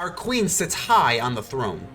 Our queen sits high on the throne.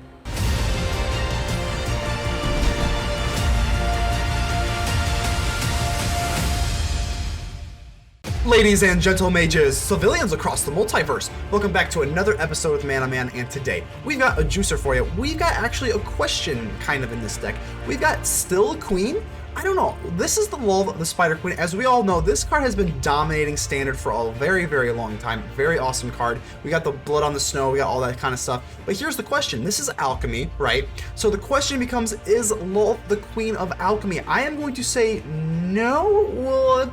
Ladies and gentle mages, civilians across the multiverse, welcome back to another episode with ManaMan, and today we've got a juicer for you. We've got actually a question kind of in this deck. We've got still a queen. I don't know. This is the Lolth, the Spider Queen. As we all know, this card has been dominating Standard for a very, very long time. Very awesome card. We got the Blood on the Snow. We got all that kind of stuff. But here's the question. This is Alchemy, right? So the question becomes, is Lolth the Queen of Alchemy? I am going to say no. Well,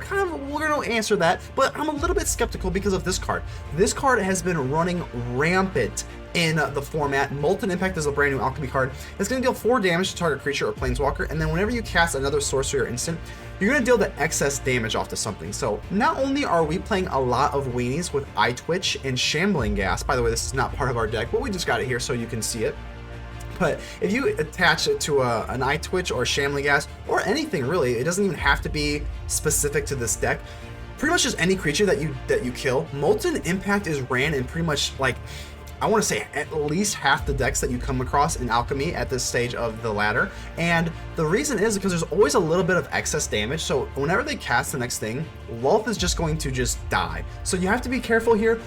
we're going to answer that. But I'm a little bit skeptical because of this card. This card has been running rampant in the format. Molten Impact is a brand new Alchemy card. It's going to deal 4 damage to target creature or planeswalker, and then whenever you cast another sorcery or instant, you're going to deal the excess damage off to something. So not only are we playing a lot of weenies with Eyetwitch and Shambling Ghast, by the way, this is not part of our deck, but we just got it here so you can see it. But if you attach it to an Eyetwitch or a Shambling Ghast, or anything really, it doesn't even have to be specific to this deck. Pretty much just any creature that you kill, Molten Impact is ran in pretty much like, I want to say at least half the decks that you come across in Alchemy at this stage of the ladder. And the reason is because there's always a little bit of excess damage. So whenever they cast the next thing, Lolth is just going to just die. So you have to be careful here.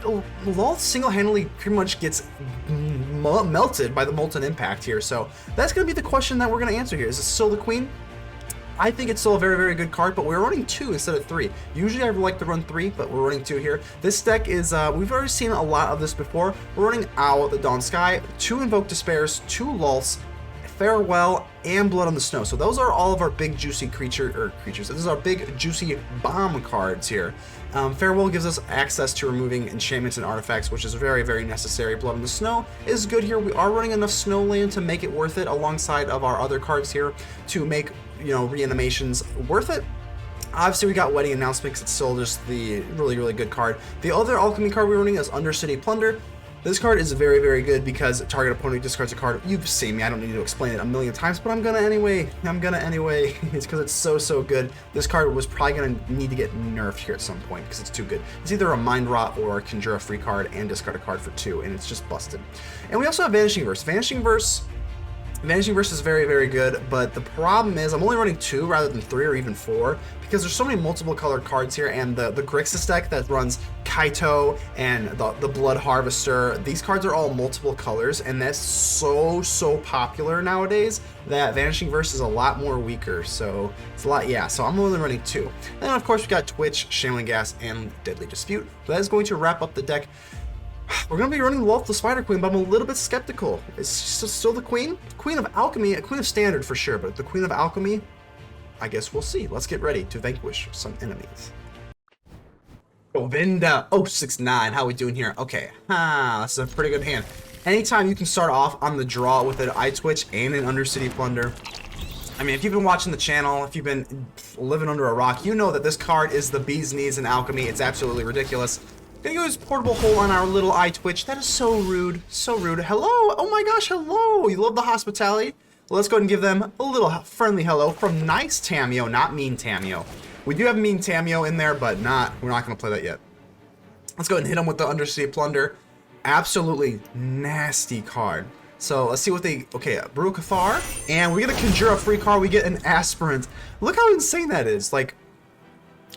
Lolth single-handedly pretty much gets melted by the Molten Impact here. So that's going to be the question that we're going to answer here. Is it still the queen? I think it's still a very, very good card, but we're running 2 instead of 3. Usually I would like to run 3, but we're running 2 here. This deck is, we've already seen a lot of this before. We're running Owl, the Dawn Sky, 2 Invoke Despairs, 2 Lolths, Farewell, and Blood on the Snow. So those are all of our big juicy creatures. This is our big juicy bomb cards here. Farewell gives us access to removing enchantments and artifacts, which is very, very necessary. Blood on the Snow is good here. We are running enough snowland to make it worth it alongside of our other cards here to make, you know, reanimations worth it. Obviously, we got Wedding Announcement because it's still just the really, really good card. The other Alchemy card we're running is Undercity Plunder. This card is very, very good because target opponent discards a card. You've seen me, I don't need to explain it a million times, but I'm gonna anyway. It's because it's so, so good. This card was probably gonna need to get nerfed here at some point because it's too good. It's either a Mind Rot or a Conjure a free card and discard a card for 2, and it's just busted. And we also have Vanishing Verse. Vanishing Verse is very, very good, but the problem is I'm only running 2 rather than 3 or even 4 because there's so many multiple colored cards here, and the Grixis deck that runs Kaito and the Blood Harvester, these cards are all multiple colors, and that's so popular nowadays that Vanishing Verse is a lot more weaker, so it's a lot, yeah, so I'm only running 2. And then of course we got Twitch, Shambling Ghast, and Deadly Dispute. So that is going to wrap up the deck. We're going to be running Lolth the Spider Queen, but I'm a little bit skeptical. Is she still the queen? Queen of Alchemy, a queen of Standard for sure, but the Queen of Alchemy, I guess we'll see. Let's get ready to vanquish some enemies. Govinda 069, how we doing here? Okay, this is a pretty good hand. Anytime you can start off on the draw with an Eyetwitch and an Undercity Plunder. I mean, if you've been watching the channel, if you've been living under a rock, you know that this card is the bee's knees in Alchemy. It's absolutely ridiculous. Gonna use Portable Hole on our little Eyetwitch. That is so rude. So rude. Hello. Oh my gosh, hello. You love the hospitality. Well, let's go ahead and give them a little friendly hello from Nice Tamio, not Mean Tamio. We do have Mean Tamio in there, but we're not gonna play that yet. Let's go ahead and hit them with the Undercity Plunder. Absolutely nasty card. So let's see what they, okay, Brew Cathar, and we get a Conjure a free card, we get an Aspirant. Look how insane that is. Like,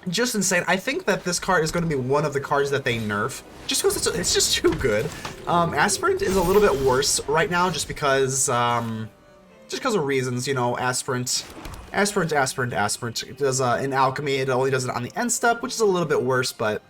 just insane. I think that this card is going to be one of the cards that they nerf, just because it's just too good. Aspirant is a little bit worse right now, just because of reasons, you know. Aspirant. It does in Alchemy, it only does it on the end step, which is a little bit worse, but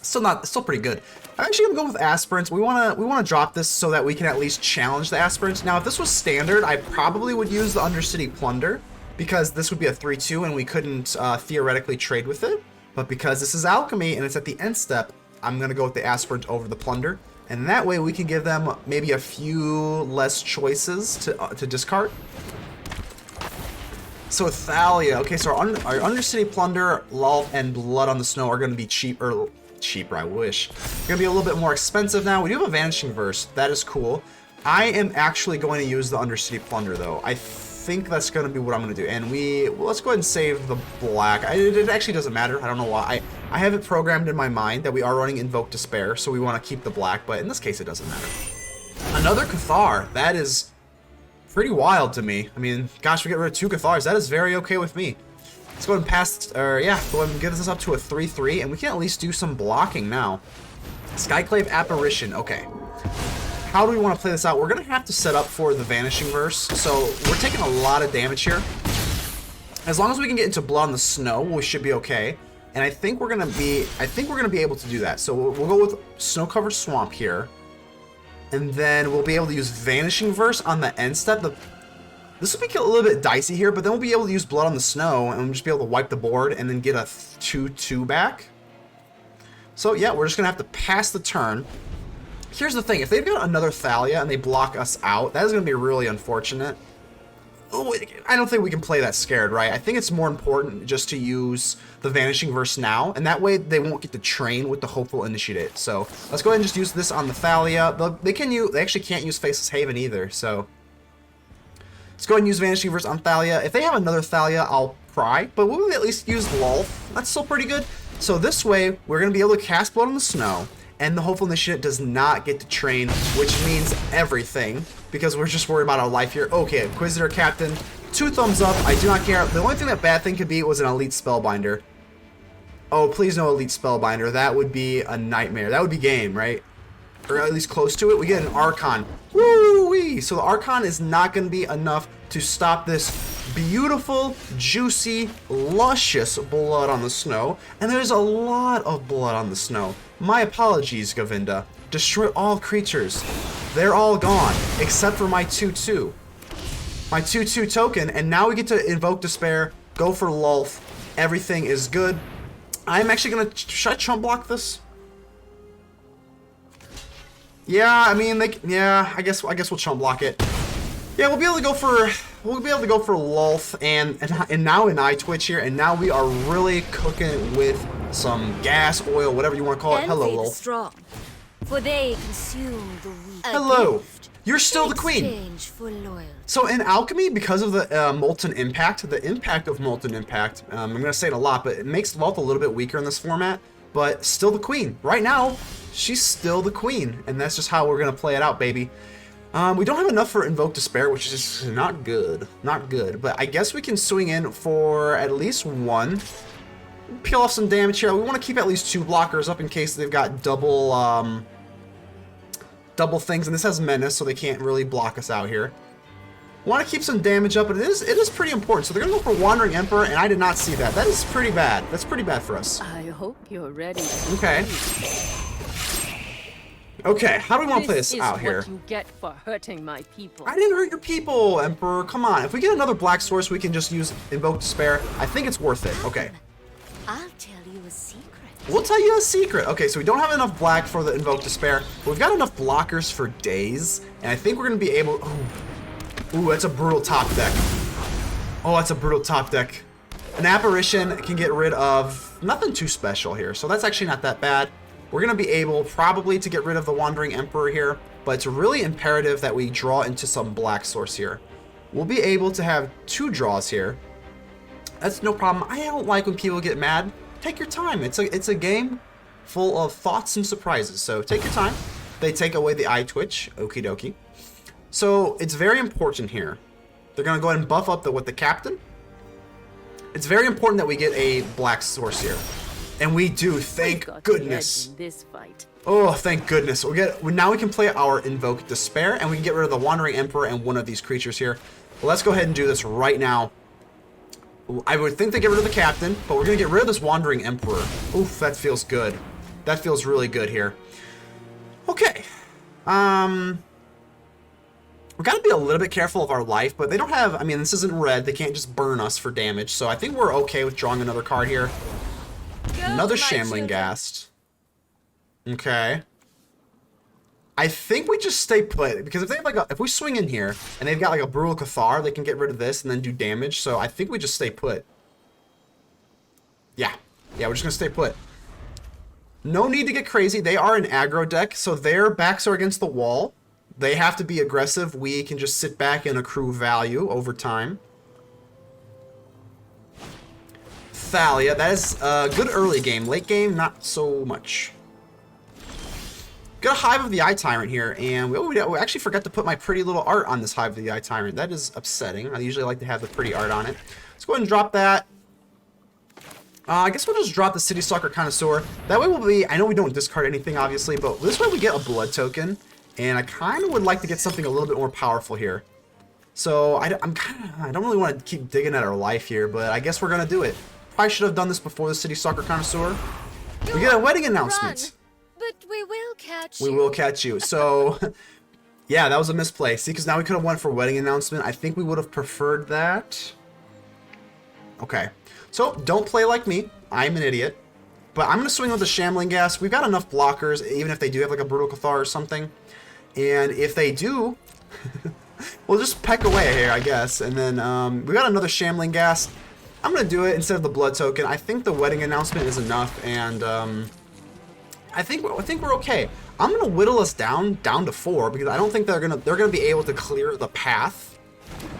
still pretty good. I'm actually gonna go with Aspirant. We wanna drop this so that we can at least challenge the Aspirant. Now, if this was Standard, I probably would use the Undercity Plunder, because this would be a 3-2 and we couldn't theoretically trade with it. But because this is Alchemy and it's at the end step, I'm going to go with the Aspirant over the Plunder. And that way we can give them maybe a few less choices to discard. So Thalia, okay, so our Undercity Plunder, Lolth, and Blood on the Snow are going to be cheaper, I wish. They're going to be a little bit more expensive now. We do have a Vanishing Verse. That is cool. I am actually going to use the Undercity Plunder, though. I think that's going to be what I'm going to do. And well, let's go ahead and save the black. It actually doesn't matter. I don't know why. I have it programmed in my mind that we are running Invoke Despair, so we want to keep the black, but in this case it doesn't matter. Another Cathar. That is pretty wild to me. I mean, gosh, we get rid of 2 Cathars. That is very okay with me. Let's go ahead and pass, go ahead and get this up to a 3-3, and we can at least do some blocking now. Skyclave Apparition. Okay. How do we want to play this out? We're going to have to set up for the Vanishing Verse, so we're taking a lot of damage here. As long as we can get into Blood on the Snow, we should be okay. And I think we're going to be able to do that. So we'll go with Snow-Covered Swamp here. And then we'll be able to use Vanishing Verse on the end step. This will be a little bit dicey here, but then we'll be able to use Blood on the Snow, and we'll just be able to wipe the board and then get a 2-2 back. So yeah, we're just going to have to pass the turn. Here's the thing, if they've got another Thalia and they block us out, that is going to be really unfortunate. Oh, I don't think we can play that scared, right? I think it's more important just to use the Vanishing Verse now, and that way they won't get to train with the Hopeful Initiate. So let's go ahead and just use this on the Thalia. They actually can't use Faceless Haven either, so let's go ahead and use Vanishing Verse on Thalia. If they have another Thalia, I'll cry, but we'll at least use Lolth. That's still pretty good. So this way, we're going to be able to cast Blood on the Snow, and the Hopeful Initiate does not get to train, which means everything, because we're just worried about our life here. Okay, Inquisitor Captain, 2 thumbs up. I do not care. The only thing that bad thing could be was an Elite Spellbinder. Oh, please no Elite Spellbinder. That would be a nightmare. That would be game, right? Or at least close to it. We get an Archon. Woo-wee! So the Archon is not going to be enough to stop this beautiful, juicy, luscious Blood on the Snow. And there's a lot of Blood on the Snow. My apologies, Govinda. Destroy all creatures. They're all gone, except for my 2-2. My 2-2 token, and now we get to Invoke Despair, go for Lolth. Everything is good. I'm actually gonna, should I chump block this? Yeah, I mean, I guess we'll chump block it. Yeah, we'll be able to go for Lolth and now in Eyetwitch here, and now we are really cooking with some gas, oil, whatever you want to call it. Hello, Lolth. Strong, for they consume the weak. Hello. You're still the queen. So in Alchemy, because of the Molten Impact, the impact of Molten Impact, I'm going to say it a lot, but it makes Lolth a little bit weaker in this format, but still the queen. Right now, she's still the queen, and that's just how we're going to play it out, baby. We don't have enough for Invoke Despair, which is not good. Not good, but I guess we can swing in for at least 1. Peel off some damage here. We want to keep at least 2 blockers up in case they've got double things, and this has Menace, so they can't really block us out here. Want to keep some damage up, but it is pretty important. So they're going to go for Wandering Emperor, and I did not see that. That is pretty bad. That's pretty bad for us. I hope you're ready. Okay. Okay, how do we want to play this out here? This is what you get for hurting my people. I didn't hurt your people, Emperor. Come on. If we get another black source, we can just use Invoke Despair. I think it's worth it. Okay. I'll tell you a secret. We'll tell you a secret. Okay, so we don't have enough black for the Invoke Despair, but we've got enough blockers for days, and I think we're going to be able... Ooh, that's a brutal top deck. Oh, that's a brutal top deck. An Apparition can get rid of nothing too special here, so that's actually not that bad. We're going to be able probably to get rid of the Wandering Emperor here, but it's really imperative that we draw into some black source here. We'll be able to have 2 draws here. That's no problem. I don't like when people get mad. Take your time. It's a game full of thoughts and surprises, so take your time. They take away the Eyetwitch. Okie dokie. So it's very important here. They're going to go ahead and buff up with the captain. It's very important that we get a black source here. And we do, thank goodness. This fight. Oh, thank goodness. Now we can play our Invoke Despair, and we can get rid of the Wandering Emperor and one of these creatures here. Well, let's go ahead and do this right now. I would think they get rid of the captain, but we're going to get rid of this Wandering Emperor. Oof, that feels good. That feels really good here. Okay. We've got to be a little bit careful of our life, but they don't have... I mean, this isn't red. They can't just burn us for damage, so I think we're okay with drawing another card here. Another Shambling Ghast. Okay. I think we just stay put, because if they have if we swing in here and they've got like a Brutal Cathar, they can get rid of this and then do damage. So I think we just stay put. Yeah, we're just gonna stay put. No need to get crazy. They are an aggro deck, so their backs are against the wall. They have to be aggressive. We can just sit back and accrue value over time. Thalia, that is a good early game. Late game, not so much. Got a Hive of the Eye Tyrant here, and we actually forgot to put my pretty little art on this Hive of the Eye Tyrant. That is upsetting. I usually like to have the pretty art on it. Let's go ahead and drop that. I guess we'll just drop the Citystalker Connoisseur. That way we'll be, I know we don't discard anything, obviously, but this way we get a blood token, and I kind of would like to get something a little bit more powerful here. So I don't really want to keep digging at our life here, but I guess we're going to do it. Probably should have done this before the Citystalker Connoisseur. We get a wedding announcement. But we will catch you. We will catch you. So, yeah, that was a misplay. See, because now we could have went for wedding announcement. I think we would have preferred that. Okay. So, don't play like me. I'm an idiot. But I'm going to swing with the Shambling Ghast. We've got enough blockers, even if they do have like a Brutal Cathar or something. And if they do, we'll just peck away here, I guess. And then we got another Shambling Ghast. I'm going to do it instead of the blood token. I think the wedding announcement is enough, and I think we're okay. I'm gonna whittle us down to 4 because I don't think they're gonna be able to clear the path.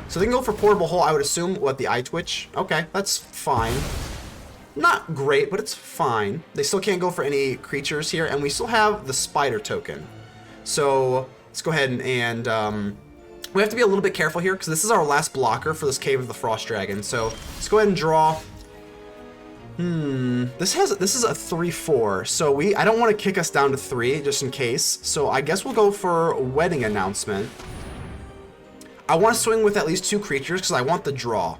So they can go for Portable Hole, I would assume. What, the Eyetwitch? Okay, that's fine. Not great, but it's fine. They still can't go for any creatures here, and we still have the Spider token. So let's go ahead and we have to be a little bit careful here because this is our last blocker for this Cave of the Frost Dragon. So let's go ahead and draw. This is a 3/4, so I don't want to kick us down to 3 just in case. So I guess we'll go for a wedding announcement. I want to swing with at least 2 creatures because I want the draw.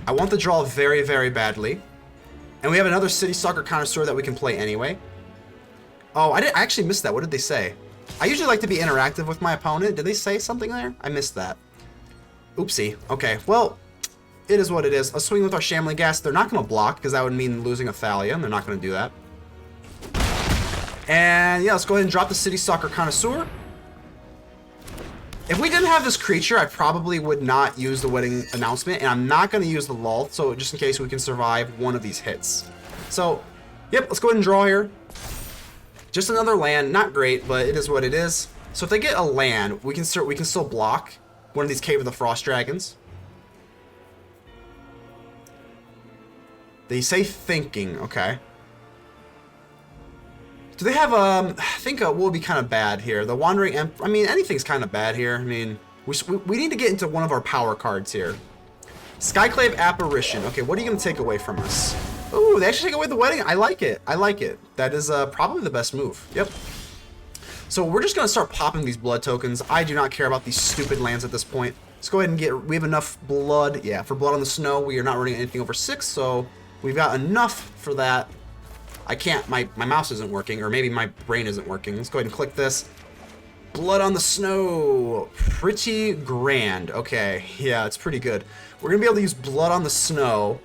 I want the draw very, very badly. And we have another Citystalker Connoisseur that we can play anyway. Oh, I actually missed that. What did they say? I usually like to be interactive with my opponent. Did they say something there? I missed that. Oopsie. Okay, well, it is what it is. Let's swing with our Shambling Ghast. They're not going to block because that would mean losing a Thalia, and they're not going to do that. And yeah, let's go ahead and drop the Citystalker Connoisseur. If we didn't have this creature, I probably would not use the wedding announcement, and I'm not going to use the Lolth, so just in case we can survive one of these hits. So, yep, let's go ahead and draw here. Just another land, not great, but it is what it is. So if they get a land, we can still block one of these Cave of the Frost Dragons. They say thinking, okay. Do they have, I think what would be kind of bad here? The Wandering I mean, anything's kind of bad here. I mean, we need to get into one of our power cards here. Skyclave Apparition. Okay, what are you going to take away from us? Ooh, they actually take away the wedding. I like it. I like it. That is probably the best move. Yep. So we're just going to start popping these blood tokens. I do not care about these stupid lands at this point. Let's go ahead and we have enough blood. Yeah, for Blood on the Snow, we are not running anything over 6, so we've got enough for that. I can't, my mouse isn't working, or maybe my brain isn't working. Let's go ahead and click this. Blood on the Snow. Pretty grand. Okay, yeah, it's pretty good. We're going to be able to use Blood on the Snow.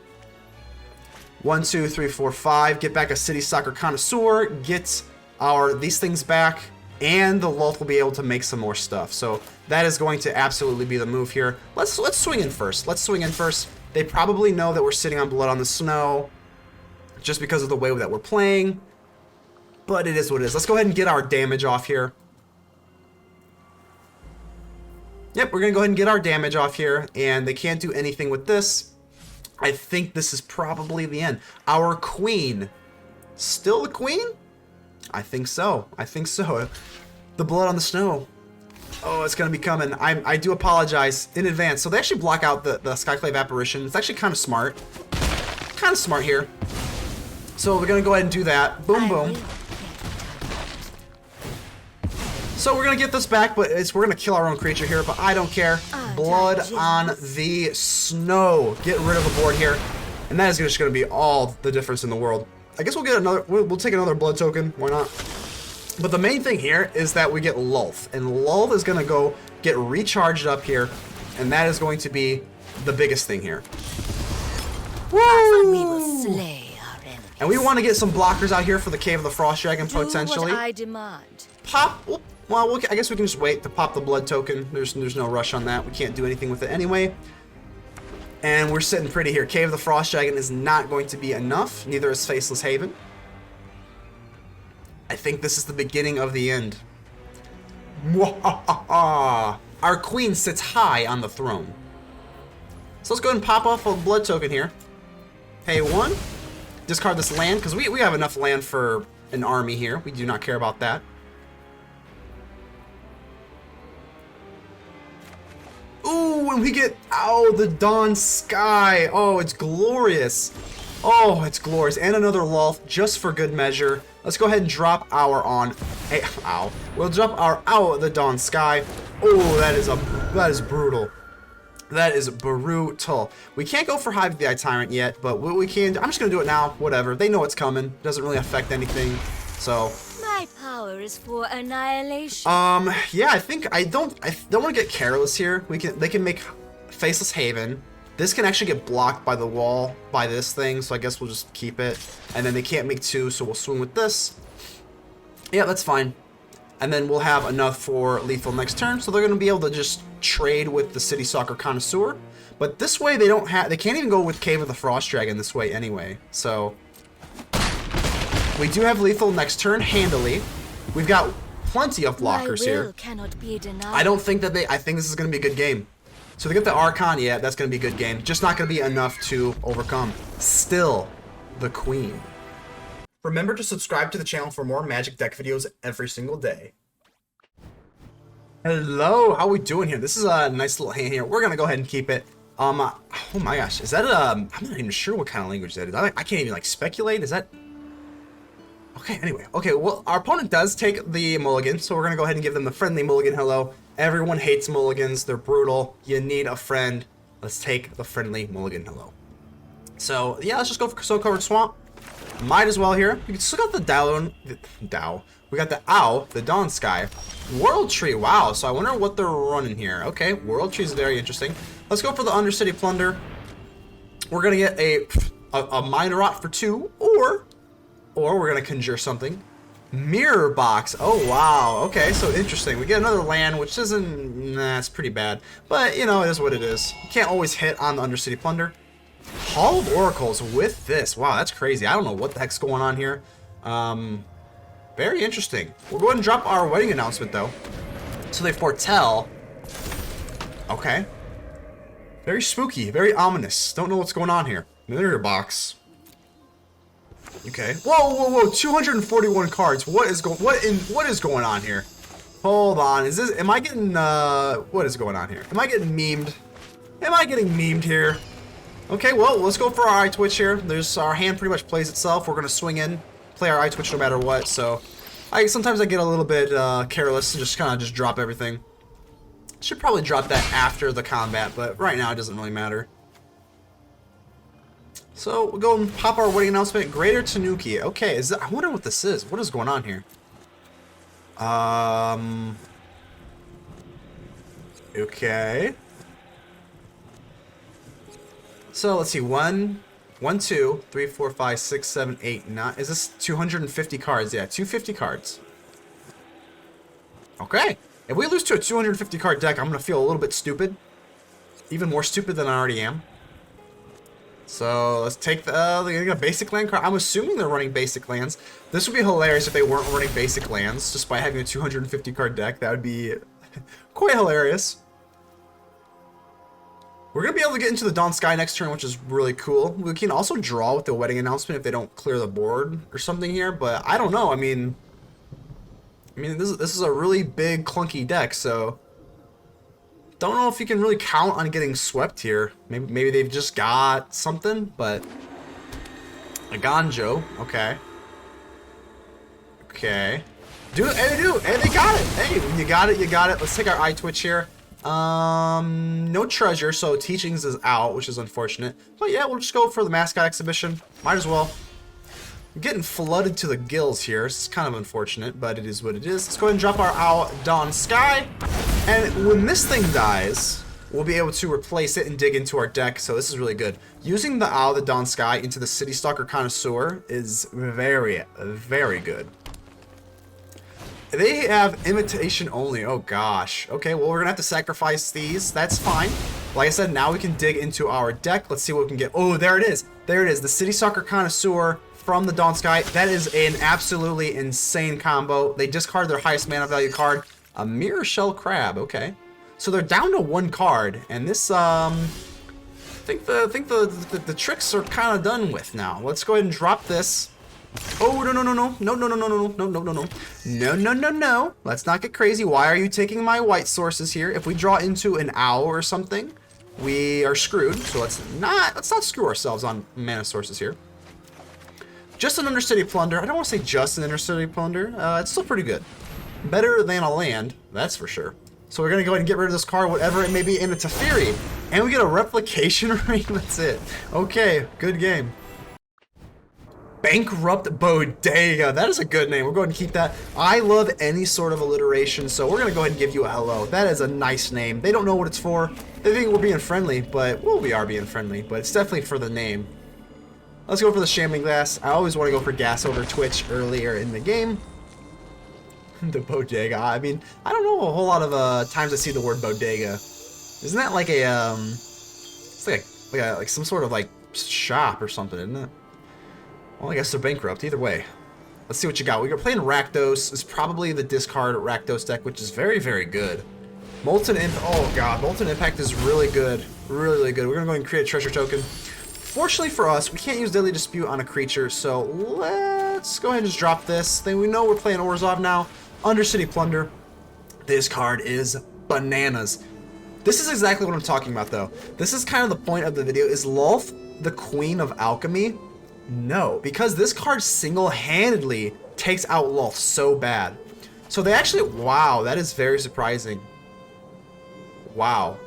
1, 2, 3, 4, 5. Get back a Citystalker Connoisseur. Get these things back. And the Lolth will be able to make some more stuff. So that is going to absolutely be the move here. Let's swing in first. Let's swing in first. They probably know that we're sitting on Blood on the Snow just because of the way that we're playing. But it is what it is. Let's go ahead and get our damage off here. Yep, we're going to go ahead and get our damage off here. And they can't do anything with this. I think this is probably the end. Our queen. Still the queen? I think so. I think so. The Blood on the Snow. Oh, it's going to be coming. I do apologize in advance. So they actually block out the Skyclave Apparition. It's actually kind of smart. Kind of smart here. So we're going to go ahead and do that. Boom, boom. So we're going to get this back, but we're going to kill our own creature here, but I don't care. Blood on the Snow. Get rid of the board here. And that is just going to be all the difference in the world. I guess we'll get another, we'll take another blood token. Why not? But the main thing here is that we get Lolth. And Lolth is going to go get recharged up here. And that is going to be the biggest thing here. Woo! We will slay our enemies. And we want to get some blockers out here for the Cave of the Frost Dragon, potentially. Do what I demand. Pop. Well, I guess we can just wait to pop the blood token. There's no rush on that. We can't do anything with it anyway. And we're sitting pretty here. Cave of the Frost Dragon is not going to be enough. Neither is Faceless Haven. I think this is the beginning of the end. Mwahaha. Our queen sits high on the throne. So let's go ahead and pop off a blood token here. Pay 1. Discard this land, because we have enough land for an army here. We do not care about that. Ooh, and we get, oh, the Dawn Sky. Oh, it's glorious. Oh, it's glorious. And another Lolth, just for good measure. Let's go ahead and drop our hey, ow. We'll drop our the Dawn Sky. Oh, that is brutal. That is brutal. We can't go for Hive the Eye Tyrant yet, but what we can, I'm just gonna do it now. Whatever. They know it's coming. Doesn't really affect anything. So. My power is for annihilation. Yeah, I don't want to get careless here. They can make Faceless Haven. This can actually get blocked by the wall by this thing, so I guess we'll just keep it. And then they can't make 2, so we'll swing with this. Yeah, that's fine. And then we'll have enough for lethal next turn, so they're going to be able to just trade with the Citystalker Connoisseur. But this way they can't even go with Cave of the Frost Dragon this way anyway. So we do have lethal next turn handily. We've got plenty of blockers here. Cannot be denied. I don't think that I think this is going to be a good game. So they get the Archon, yeah, that's going to be a good game. Just not going to be enough to overcome. Still, the Queen. Remember to subscribe to the channel for more Magic deck videos every single day. Hello, how are we doing here? This is a nice little hand here. We're going to go ahead and keep it. Oh my gosh, is that I'm not even sure what kind of language that is. I can't even like speculate. Is that... Okay, anyway. Okay, well, our opponent does take the mulligan, so we're going to go ahead and give them the friendly mulligan hello. Everyone hates mulligans. They're brutal. You need a friend. Let's take the friendly mulligan hello. So, yeah, let's just go for Snow-Covered Swamp. Might as well here. We still got the Dow. We got the Ow, the Dawn Sky. World Tree, wow. So I wonder what they're running here. Okay, World Tree is very interesting. Let's go for the Undercity Plunder. We're going to get a Minorot for 2, or we're going to conjure something. Mirror Box. Oh, wow. Okay, so interesting. We get another land, which isn't... Nah, it's pretty bad. But, you know, it is what it is. You can't always hit on the Undercity Plunder. Hall of Oracles with this. Wow, that's crazy. I don't know what the heck's going on here. Very interesting. We'll go ahead and drop our wedding announcement, though. So they foretell. Okay. Very spooky. Very ominous. Don't know what's going on here. Mirror Box. Okay. Whoa! 241 cards. What is going on here? Hold on. Am I getting what is going on here? Am I getting memed? Am I getting memed here? Okay, well, let's go for our Eyetwitch here. Our hand pretty much plays itself. We're gonna swing in, play our Eyetwitch no matter what. So, sometimes I get a little bit careless and just kind of drop everything. Should probably drop that after the combat, but right now it doesn't really matter. So we'll go and pop our wedding announcement. Greater Tanuki. Okay, I wonder what this is. What is going on here? Okay. So let's see. 1, 2, 3, 4, 5, 6, 7, 8, 9. Is this 250 cards? Yeah, 250 cards. Okay. If we lose to a 250 card deck, I'm gonna feel a little bit stupid. Even more stupid than I already am. So let's take the basic land card. I'm assuming they're running basic lands. This would be hilarious if they weren't running basic lands, just by having a 250 card deck. That would be quite hilarious. We're going to be able to get into the Dawn Sky next turn, which is really cool. We can also draw with the wedding announcement if they don't clear the board or something here, but I don't know. I mean this is a really big clunky deck, so don't know if you can really count on getting swept here. Maybe they've just got something, but a Ganjo, okay. Okay. Hey, they got it. Hey, when you got it, you got it. Let's take our Eyetwitch here. No treasure, so Teachings is out, which is unfortunate. But yeah, we'll just go for the Mascot Exhibition. Might as well. I'm getting flooded to the gills here. It's kind of unfortunate, but it is what it is. Let's go ahead and drop our Owl Dawn Sky. And when this thing dies, we'll be able to replace it and dig into our deck, so this is really good. Using the Owl, the Dawn Sky, into the Citystalker Connoisseur is very, very good. They have Imitation only. Oh gosh. Okay, well, we're gonna have to sacrifice these. That's fine. Like I said, now we can dig into our deck. Let's see what we can get. Oh, there it is. There it is. The Citystalker Connoisseur from the Dawn Sky. That is an absolutely insane combo. They discard their highest mana value card. A Mirror Shell Crab, okay. So they're down to 1 card, and this, I think the tricks are kind of done with now. Let's go ahead and drop this. Oh, no. Let's not get crazy. Why are you taking my white sources here? If we draw into an owl or something, we are screwed. So let's not screw ourselves on mana sources here. Just an Undercity Plunder. I don't want to say just an Undercity Plunder. It's still pretty good. Better than a land, that's for sure. So we're going to go ahead and get rid of this card, whatever it may be, and it's a Teferi. And we get a Replication Ring, that's it. Okay, good game. Bankrupt Bodega, that is a good name. We're going to keep that. I love any sort of alliteration, so we're going to go ahead and give you a hello. That is a nice name. They don't know what it's for. They think we're being friendly, but, well, we are being friendly, but it's definitely for the name. Let's go for the Shambling Ghast. I always want to go for gas over Twitch earlier in the game. The bodega. I mean, I don't know a whole lot of times I see the word bodega. Isn't that like a it's like some sort of like shop or something, isn't it? Well, I guess they're bankrupt. Either way, let's see what you got. We're playing Rakdos. Is probably the discard Rakdos deck, which is very, very good. Molten Imp. Oh god, Molten Impact is really good, really good. We're gonna go ahead and create a treasure token. Fortunately for us, we can't use Deadly Dispute on a creature, so let's go ahead and just drop this. Then we know we're playing Orzhov now. Undercity Plunder. This card is bananas. This is exactly what I'm talking about, though. This is kind of the point of the video. Is Lolth the queen of alchemy? No, because this card single-handedly takes out Lolth so bad. So they actually, wow, that is very surprising. Wow.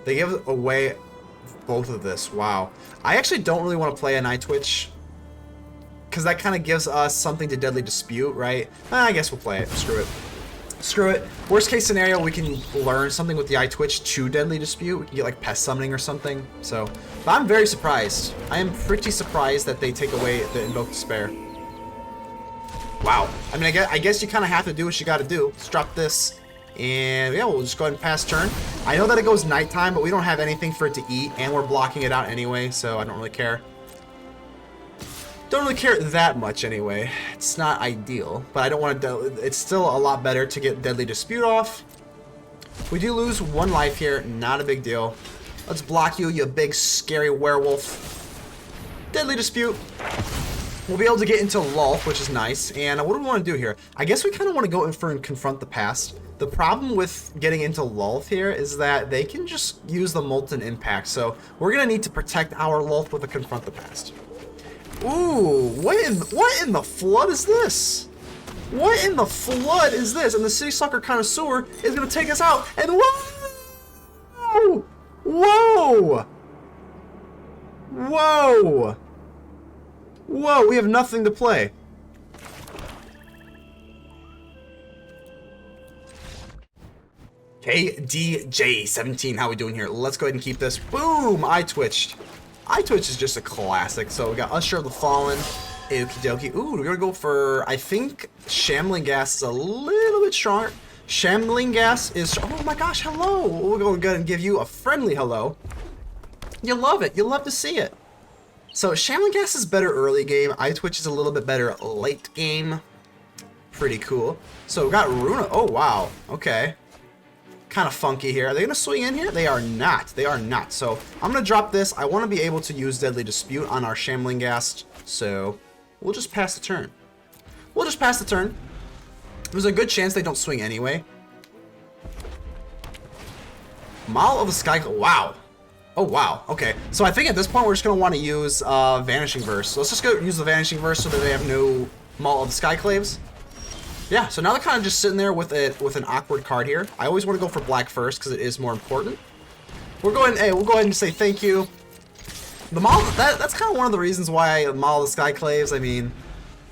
They give away both of this, wow. I actually don't really want to play an Eyetwitch, because that kind of gives us something to Deadly Dispute, right? I guess we'll play it. Screw it. Screw it. Worst case scenario, we can learn something with the Eyetwitch to Deadly Dispute. We can get like Pest Summoning or something. So, but I'm very surprised. I am pretty surprised that they take away the Invoke Despair. Wow. I mean, I guess you kind of have to do what you got to do. Let's drop this. And yeah, we'll just go ahead and pass turn. I know that it goes nighttime, but we don't have anything for it to eat, and we're blocking it out anyway, so I don't really care. Don't really care that much anyway. It's not ideal, but I don't want to. It's still a lot better to get Deadly Dispute off. We do lose 1 life here, not a big deal. Let's block you, you big scary werewolf. Deadly Dispute. We'll be able to get into Lolth, which is nice. And what do we want to do here? I guess we kind of want to go in for and Confront the Past. The problem with getting into Lolth here is that they can just use the Molten Impact. So we're going to need to protect our Lolth with a Confront the Past. Ooh, what in the flood is this? What in the flood is this? And the Citystalker Connoisseur is going to take us out. And whoa! Whoa! Whoa! Whoa, we have nothing to play. KDJ17, how we doing here? Let's go ahead and keep this. Boom! Eyetwitched. Eyetwitch is just a classic. So we got Usher of the Fallen. Okie dokie. Ooh, we're gonna go for, I think Shambling Ghast is a little bit stronger. Shambling Ghast is, oh my gosh, hello. We'll go ahead and give you a friendly hello. You love it. You love to see it. So Shambling Ghast is better early game. Eyetwitch is a little bit better late game. Pretty cool. So we got Runa. Oh wow. Okay. Kind of funky here. Are they going to swing in here? They are not. They are not. So I'm going to drop this. I want to be able to use Deadly Dispute on our Shambling Ghast. So we'll just pass the turn. We'll just pass the turn. There's a good chance they don't swing anyway. Maul of the Sky. Wow. Oh, wow. Okay. So I think at this point we're just going to want to use Vanishing Verse. So let's just go use the Vanishing Verse so that they have no Maul of the Skyclaves. Yeah, so now they're kind of just sitting there with an awkward card here. I always want to go for black first because it is more important. We'll go ahead and say thank you. The Maul, that's kind of one of the reasons why Maul of the Skyclaves, I mean,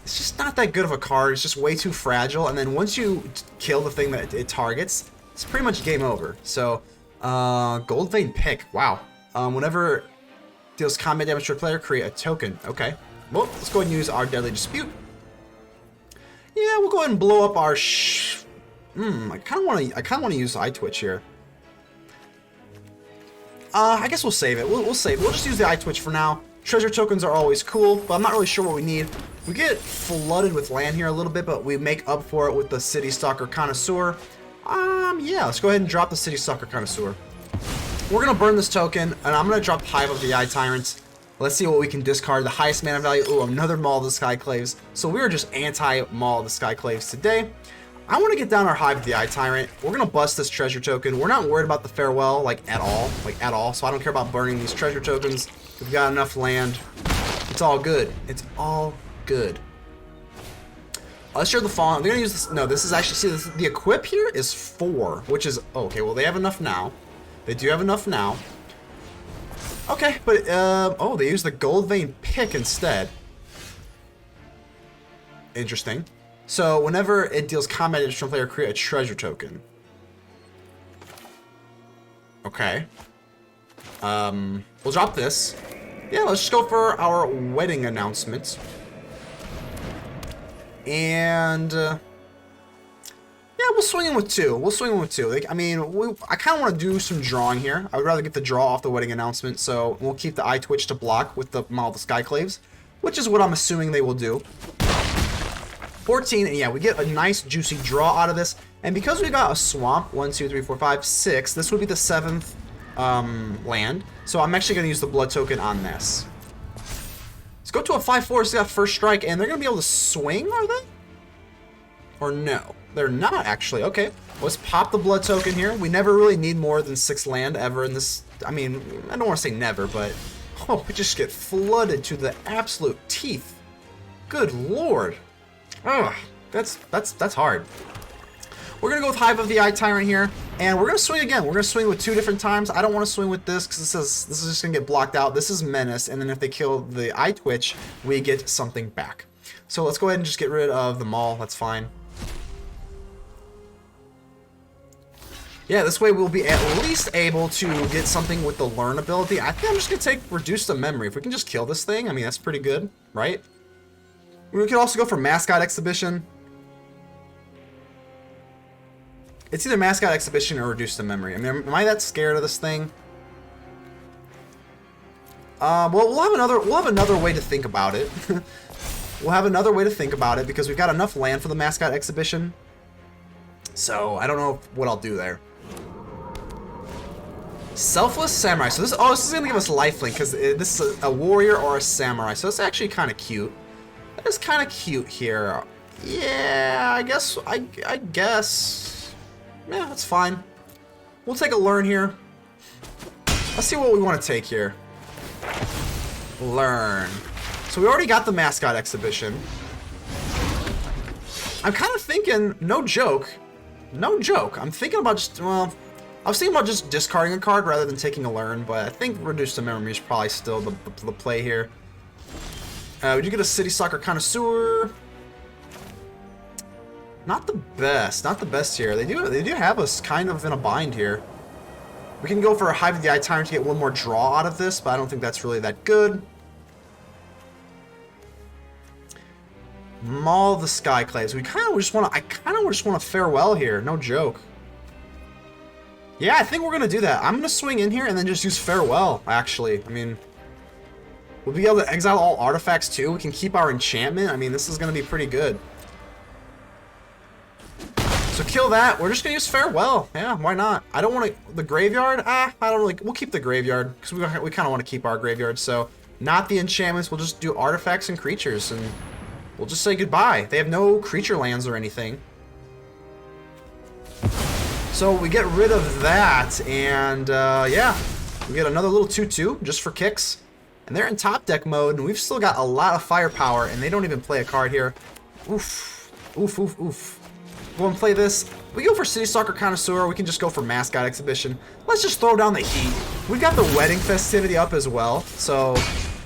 it's just not that good of a card. It's just way too fragile. And then once you kill the thing that it targets, it's pretty much game over. So, Gold Vein Pick, wow. Whenever deals combat damage to a player, create a token. Okay. Well, let's go ahead and use our Deadly Dispute. Yeah, we'll go ahead and blow up our I kind of want to use Eyetwitch here. I guess we'll save it. We'll save it. We'll just use the Eyetwitch for now. Treasure tokens are always cool, but I'm not really sure what we need. We get flooded with land here a little bit, but we make up for it with the Citystalker Connoisseur. Yeah, let's go ahead and drop the Citystalker Connoisseur. We're gonna burn this token, and I'm gonna drop Hive of the Eye Tyrant. Let's see what we can discard. The highest mana value. Ooh, another Maul of the Skyclaves. So we are just anti-Maul of the Skyclaves today. I want to get down our Hive of the Eye Tyrant. We're gonna bust this treasure token. We're not worried about the farewell, like at all. So I don't care about burning these treasure tokens. We've got enough land. It's all good. It's all good. Usher the Fallen. They're gonna use this. No, this is actually, see, this, the equip here is 4, which is okay. Well, they have enough now. They do have enough now. Okay, but oh, they use the Gold Vein Pick instead. Interesting. So whenever it deals combat damage from player, create a treasure token. Okay. We'll drop this. Yeah, let's just go for our wedding announcement. And yeah, we'll swing in with 2. We'll swing in with 2. Like, I mean, I kind of want to do some drawing here. I would rather get the draw off the wedding announcement, so we'll keep the Eyetwitch to block with the Maul of the Skyclaves, which is what I'm assuming they will do. 14, and yeah, we get a nice juicy draw out of this. And because we got a swamp, 1, 2, 3, 4, 5, 6, this would be the 7th land. So I'm actually going to use the blood token on this. Let's go to a 5/4. It's got first strike, and they're going to be able to swing, are they? Or no? They're not, actually. Okay, let's pop the blood token here. We never really need more than 6 land ever in this. I mean, I don't want to say never, but oh, we just get flooded to the absolute teeth. Good lord. Ugh, that's hard. We're gonna go with Hive of the Eye Tyrant here, and we're gonna swing again. We're gonna swing with 2 different times. I don't want to swing with this because this is just gonna get blocked out. This is Menace, and then if they kill the Eyetwitch, we get something back. So let's go ahead and just get rid of the Maul. That's fine. Yeah, this way we'll be at least able to get something with the Learn ability. I think I'm just gonna take Reduce the Memory. If we can just kill this thing, I mean, that's pretty good, right? We could also go for Mascot Exhibition. It's either Mascot Exhibition or Reduce the Memory. I mean, am I that scared of this thing? Well, we'll have another way to think about it. We'll have another way to think about it because we've got enough land for the Mascot Exhibition. So I don't know what I'll do there. Selfless Samurai. So this is gonna give us lifelink because this is a warrior or a samurai. So it's actually kind of cute. That is kind of cute here. Yeah, I guess. Yeah, that's fine. We'll take a Learn here. Let's see what we want to take here. Learn. So we already got the Mascot Exhibition. I'm kind of thinking, no joke. I'm thinking about just, well, I was thinking about just discarding a card rather than taking a Learn, but I think Reduce the Memory is probably still the play here. Would you get a Citystalker Connoisseur? Not the best here. They do have us kind of in a bind here. We can go for a Hive of the Eye Tyrant to get one more draw out of this, but I don't think that's really that good. Maul of the Skyclaves. I kind of just want to farewell here. No joke. Yeah, I think we're gonna do that. I'm gonna swing in here and then just use farewell. Actually, I mean, we'll be able to exile all artifacts too. We can keep our enchantment. I mean, this is gonna be pretty good. So kill that. We're just gonna use farewell. Yeah, why not? I don't want to the graveyard. I don't really. We'll keep the graveyard because we kind of want to keep our graveyard. So not the enchantments. We'll just do artifacts and creatures and we'll just say goodbye. They have no creature lands or anything. So we get rid of that, and yeah, we get another little 2/2 just for kicks. And they're in top deck mode, and we've still got a lot of firepower, and they don't even play a card here. Oof. Oof, oof, oof. Go and play this. We go for Citystalker Connoisseur. We can just go for Mascot Exhibition. Let's just throw down the heat. We've got the wedding festivity up as well, so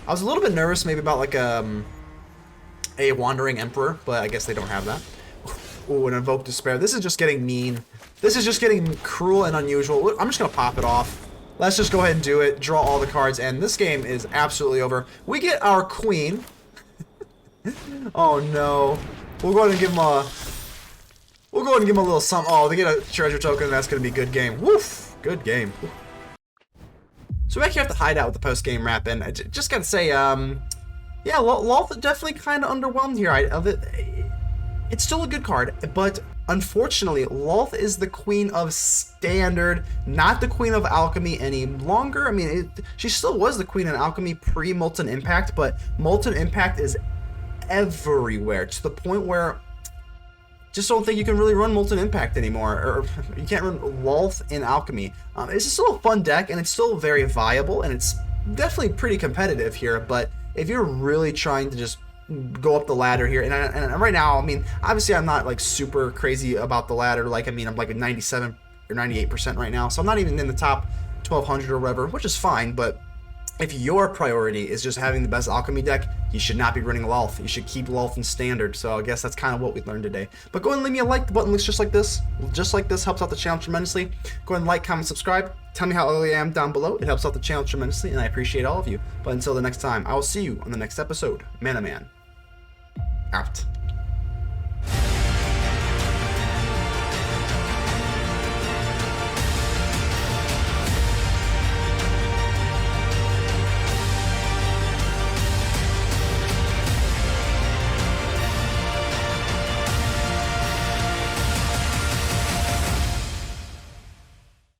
I was a little bit nervous maybe about like a Wandering Emperor, but I guess they don't have that. Ooh, an Invoke Despair. This is just getting mean. This is just getting cruel and unusual. I'm just going to pop it off. Let's just go ahead and do it. Draw all the cards, and this game is absolutely over. We get our queen. Oh, no. We'll go ahead and give them a... We'll go ahead and give them a little something. Oh, they get a treasure token. That's going to be a good game. Woof. Good game. So we actually have to hide out with the post-game wrap, and I just got to say, yeah, Lolth definitely kind of underwhelmed here. it's still a good card, but unfortunately, Lolth is the queen of Standard, not the queen of Alchemy any longer. I mean, she still was the queen in Alchemy pre-Molten Impact, but Molten Impact is everywhere to the point where just don't think you can really run Molten Impact anymore, or you can't run Lolth in Alchemy. It's still a fun deck, and it's still very viable, and it's definitely pretty competitive here, but if you're really trying to just go up the ladder here, and right now, I mean, obviously I'm not like super crazy about the ladder, like, I mean, I'm like at 97 or 98% right now, so I'm not even in the top 1200 or whatever, which is fine, but if your priority is just having the best Alchemy deck, you should not be running Lolth. You should keep Lolth in Standard, so I guess that's kind of what we learned today. But go ahead and leave me a like. The button looks just like this. Just like this, helps out the channel tremendously. Go ahead and like, comment, subscribe. Tell me how ugly I am down below. It helps out the channel tremendously, and I appreciate all of you. But until the next time, I will see you on the next episode. ManaMan out.